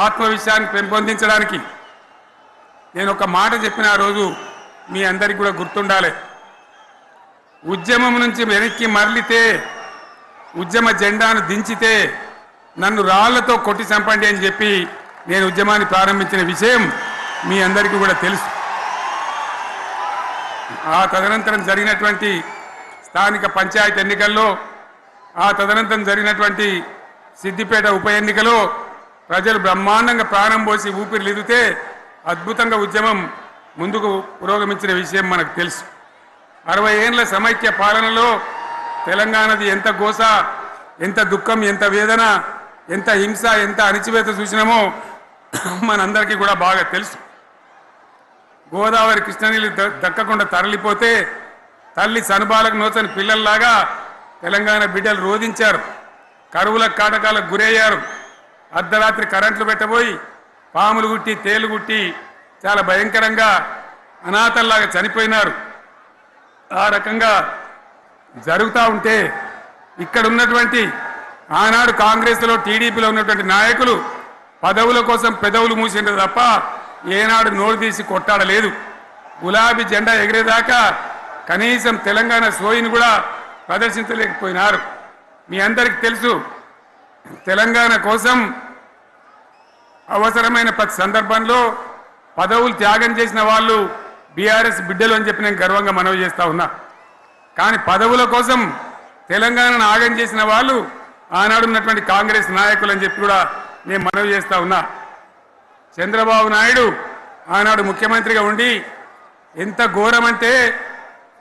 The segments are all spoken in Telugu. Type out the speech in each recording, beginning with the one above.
ఆత్మవిశ్వాసాన్ని పెంపొందించడానికి నేను ఒక మాట చెప్పిన ఆ రోజు మీ అందరికీ కూడా గుర్తుండాలి. ఉద్యమం నుంచి వెనక్కి మరలితే, ఉద్యమ జెండాను దించితే నన్ను రాళ్లతో కొట్టి చంపండి అని చెప్పి నేను ఉద్యమాన్ని ప్రారంభించిన విషయం మీ అందరికీ కూడా తెలుసు. ఆ తదనంతరం జరిగినటువంటి స్థానిక పంచాయతీ ఎన్నికల్లో, ఆ తదనంతరం జరిగినటువంటి సిద్దిపేట ఉప ఎన్నికలో ప్రజలు బ్రహ్మాండంగా ప్రాణం పోసి ఊపిరిలిదితే అద్భుతంగా ఉద్యమం ముందుకు పురోగమించిన విషయం మనకు తెలుసు. 60 ఏళ్ల సమైక్య పాలనలో తెలంగాణది ఎంత గోస, ఎంత దుఃఖం, ఎంత వేదన, ఎంత హింస, ఎంత అణిచివేత చూసినామో మనందరికీ కూడా బాగా తెలుసు. గోదావరి కృష్ణనీళ్ళు దక్కకుండా తరలిపోతే తల్లి సనుబాలకు నోచని పిల్లల్లాగా తెలంగాణ బిడ్డలు రోధించారు, కరువుల కాటకాలకు గురయ్యారు. అర్ధరాత్రి కరెంట్లు పెట్టబోయి పాములు గుట్టి తేలు గుట్టి చాలా భయంకరంగా అనాథల్లాగా చనిపోయినారు. ఆ రకంగా జరుగుతూ ఉంటే ఇక్కడ ఉన్నటువంటి ఆనాడు కాంగ్రెస్లో టీడీపీలో ఉన్నటువంటి నాయకులు పదవుల కోసం పెదవులు మూసిండ్రు తప్ప ఏనాడు నోరు తీసి కొట్టాడలేదు. గులాబీ జెండా ఎగిరేదాకా కనీసం తెలంగాణ సోయిని కూడా ప్రదర్శించలేకపోయినారు. మీ అందరికీ తెలుసు, తెలంగాణ కోసం అవసరమైన ప్రతి సందర్భంలో పదవులు త్యాగం చేసిన వాళ్ళు బీఆర్ఎస్ బిడ్డలు అని చెప్పి నేను గర్వంగా మనవి చేస్తా ఉన్నా. కానీ పదవుల కోసం తెలంగాణను ఆగం చేసిన వాళ్ళు ఆనాడు ఉన్నటువంటి కాంగ్రెస్ నాయకులు అని చెప్పి కూడా నేను మనవి చేస్తా ఉన్నా. చంద్రబాబు నాయుడు ఆనాడు ముఖ్యమంత్రిగా ఉండి ఎంత ఘోరమంటే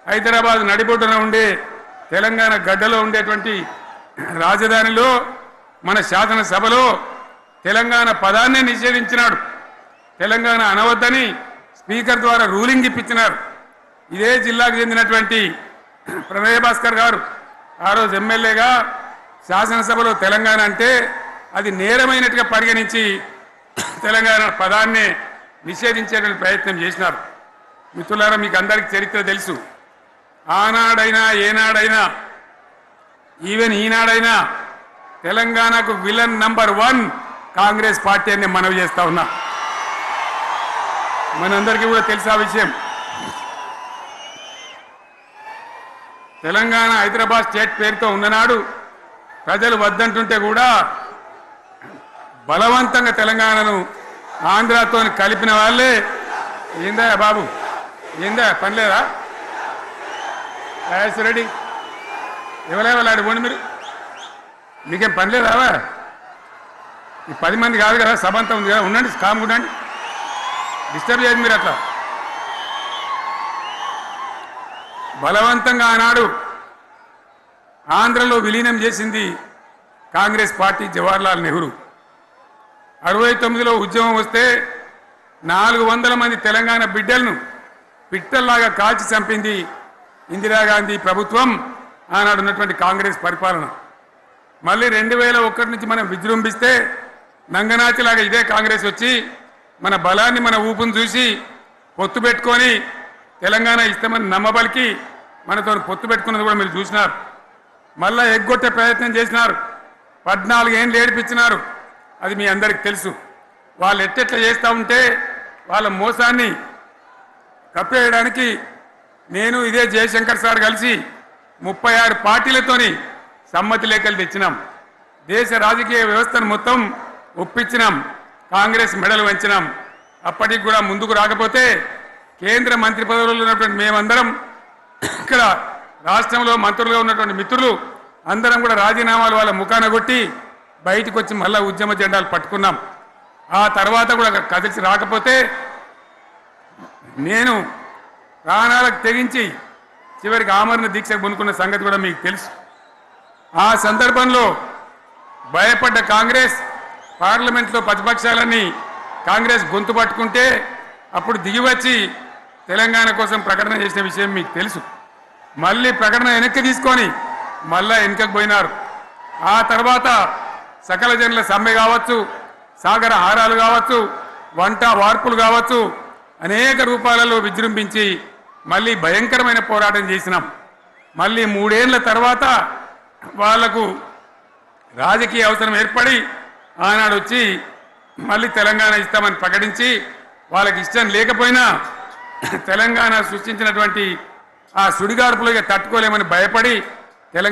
హైదరాబాద్ నడిబొడ్డున ఉండే తెలంగాణ గడ్డలో ఉండేటువంటి రాజధానిలో మన శాసనసభలో తెలంగాణ పదాన్నే నిషేధించినాడు. తెలంగాణ అనవద్దని స్పీకర్ ద్వారా రూలింగ్ ఇప్పించినారు. ఇదే జిల్లాకు చెందినటువంటి ప్రణయ్ భాస్కర్ గారు ఆ రోజు ఎమ్మెల్యేగా శాసనసభలో తెలంగాణ అంటే అది నేరమైనట్టుగా పరిగణించి తెలంగాణ పదాన్ని నిషేధించేటువంటి ప్రయత్నం చేసినారు. మిత్రులారా, మీకు అందరికీ చరిత్ర తెలుసు. ఆనాడైనా ఏనాడైనా ఈవెన్ ఈనాడైనా తెలంగాణకు విలన్ నంబర్ 1 కాంగ్రెస్ పార్టీ అని మనవి చేస్తా ఉన్నా. మనందరికీ కూడా తెలుసు ఆ విషయం. తెలంగాణ హైదరాబాద్ స్టేట్ పేరుతో ఉన్ననాడు ప్రజలు వద్దంటుంటే కూడా బలవంతంగా తెలంగాణను ఆంధ్రాతో కలిపిన వాళ్ళే. ఏందా బాబు, ఏందా పని లేదా? రెడ్డి ఎవరెవలాడి పోండి, మీకేం పని లేదావా? ఈ 10 మంది కాదు కదా, సభ అంతా ఉంది కదా, ఉండండి, కామ్ ఉండండి, డిస్టర్బ్ చేయదు మీరు. అట్లా బలవంతంగా ఆనాడు ఆంధ్రలో విలీనం చేసింది కాంగ్రెస్ పార్టీ, జవహర్లాల్ నెహ్రూ. 69లో ఉద్యమం వస్తే 400 మంది తెలంగాణ బిడ్డలను పిట్టల్లాగా కాల్చి చంపింది ఇందిరాగాంధీ ప్రభుత్వం, ఆనాడు ఉన్నటువంటి కాంగ్రెస్ పరిపాలన. మళ్ళీ 2001 నుంచి మనం విజృంభిస్తే నంగనాచిలాగా ఇదే కాంగ్రెస్ వచ్చి మన బలాన్ని, మన ఊపును చూసి పొత్తు పెట్టుకొని తెలంగాణ ఇస్తామని నమ్మబలికి మనతో పొత్తు పెట్టుకున్నది కూడా మీరు చూసినారు. మళ్ళా ఎగ్గొట్టే ప్రయత్నం చేసినారు, 14 ఏళ్ళు ఏడిపించినారు. అది మీ అందరికి తెలుసు. వాళ్ళు ఎట్టెట్లా చేస్తూ ఉంటే వాళ్ళ మోసాన్ని కప్పేయడానికి నేను ఇదే జయశంకర్ సార్ కలిసి 36 పార్టీలతోని సమ్మతి లేఖలు తెచ్చినాం. దేశ రాజకీయ వ్యవస్థను మొత్తం ఒప్పించినాం, కాంగ్రెస్ మెడలు వంచినాం. అప్పటికి కూడా ముందుకు రాకపోతే కేంద్ర మంత్రి పదవుల్లో ఉన్నటువంటి మేమందరం, ఇక్కడ రాష్ట్రంలో మంత్రులుగా ఉన్నటువంటి మిత్రులు అందరం కూడా రాజీనామాలు వాళ్ళ ముఖాన కొట్టి బయటకు వచ్చి మళ్ళా ఉద్యమ జెండాలు పట్టుకున్నాం. ఆ తర్వాత కూడా కదిలిసి రాకపోతే నేను ప్రాణాలకు తెగించి చివరికి ఆమరణ దీక్షకు పొందుకున్న సంగతి కూడా మీకు తెలుసు. ఆ సందర్భంలో భయపడ్డ కాంగ్రెస్ పార్లమెంట్లో ప్రతిపక్షాలన్నీ కాంగ్రెస్ గొంతు పట్టుకుంటే అప్పుడు దిగివచ్చి తెలంగాణ కోసం ప్రకటన చేసిన విషయం మీకు తెలుసు. మళ్ళీ ప్రకటన వెనక్కి తీసుకొని మళ్ళా వెనుకకు పోయినారు. ఆ తర్వాత సకల జనుల సమ్మె కావచ్చు, సాగర హారాలు కావచ్చు, వంట వార్పులు కావచ్చు, అనేక రూపాలలో విజృంభించి మళ్ళీ భయంకరమైన పోరాటం చేసినాం. మళ్ళీ 3 ఏళ్ల తర్వాత వాళ్లకు రాజకీయ అవసరం ఏర్పడి ఆనాడు వచ్చి మళ్ళీ తెలంగాణ ఇస్తామని ప్రకటించి వాళ్ళకి ఇష్టం లేకపోయినా తెలంగాణ సృష్టించినటువంటి ఆ సుడిగాడుపులో తట్టుకోలేమని భయపడి తెలంగాణ